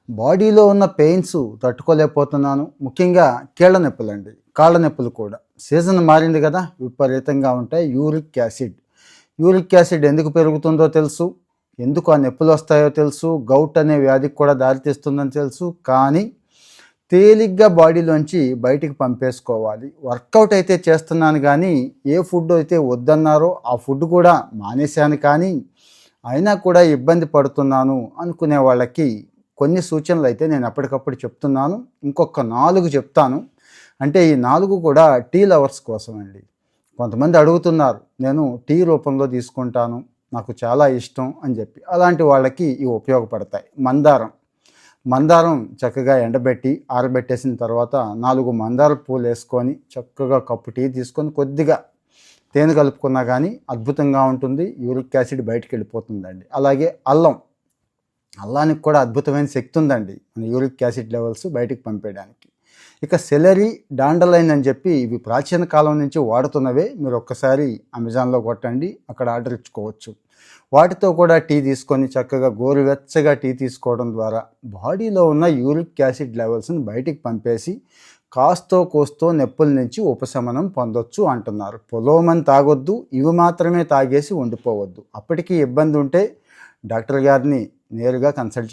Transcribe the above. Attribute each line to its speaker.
Speaker 1: బాడీలో ఉన్న పెయిన్స్ తట్టుకోలేకపోతున్నాను. ముఖ్యంగా కీళ్ళ నొప్పులండి, కాళ్ళ నొప్పులు కూడా. సీజన్ మారింది కదా, విపరీతంగా ఉంటాయి. యూరిక్ యాసిడ్ ఎందుకు పెరుగుతుందో తెలుసు, ఎందుకు ఆ నొప్పులు వస్తాయో తెలుసు, గౌట్ అనే వ్యాధికి కూడా దారితీస్తుందని తెలుసు. కానీ తేలిగ్గా బాడీలోంచి బయటికి పంపేసుకోవాలి. వర్కౌట్ అయితే చేస్తున్నాను, కానీ ఏ ఫుడ్ అయితే వద్దన్నారో ఆ ఫుడ్ కూడా మానేశాను, కానీ అయినా కూడా ఇబ్బంది పడుతున్నాను అనుకునే వాళ్ళకి కొన్ని సూచనలు అయితే నేను ఎప్పటికప్పుడు చెప్తున్నాను. ఇంకొక 4 చెప్తాను. అంటే ఈ 4 కూడా టీ లవర్స్ కోసం అండి. కొంతమంది అడుగుతున్నారు, నేను టీ రూపంలో తీసుకుంటాను, నాకు చాలా ఇష్టం అని చెప్పి. అలాంటి వాళ్ళకి ఇవి ఉపయోగపడతాయి. మందారం చక్కగా ఎండబెట్టి ఆరబెట్టేసిన తర్వాత 4 మందార పూలు వేసుకొని చక్కగా కప్పు టీ తీసుకొని కొద్దిగా తేనె కలుపుకున్నా కానీ అద్భుతంగా ఉంటుంది. యూరిక్ యాసిడ్ బయటికి వెళ్ళిపోతుందండి. అలాగే అల్లానికి కూడా అద్భుతమైన శక్తి ఉందండి మన యూరిక్ యాసిడ్ లెవెల్స్ బయటికి పంపేయడానికి. ఇక సెలరీ, డాండలైన్ అని చెప్పి ఇవి ప్రాచీన కాలం నుంచి వాడుతున్నవే. మీరు ఒక్కసారి అమెజాన్లో కొట్టండి, అక్కడ ఆర్డర్ ఇచ్చుకోవచ్చు. వాటితో కూడా టీ తీసుకొని చక్కగా గోరువెచ్చగా టీ తీసుకోవడం ద్వారా బాడీలో ఉన్న యూరిక్ యాసిడ్ లెవెల్స్ని బయటికి పంపేసి కాస్తో కోస్తో నొప్పుల నుంచి ఉపశమనం పొందొచ్చు అంటున్నారు. పొలోమని తాగొద్దు, ఇవి మాత్రమే తాగేసి ఉండిపోవద్దు. అప్పటికీ ఇబ్బంది ఉంటే డాక్టర్ గారిని నేరుగా కన్సల్ట్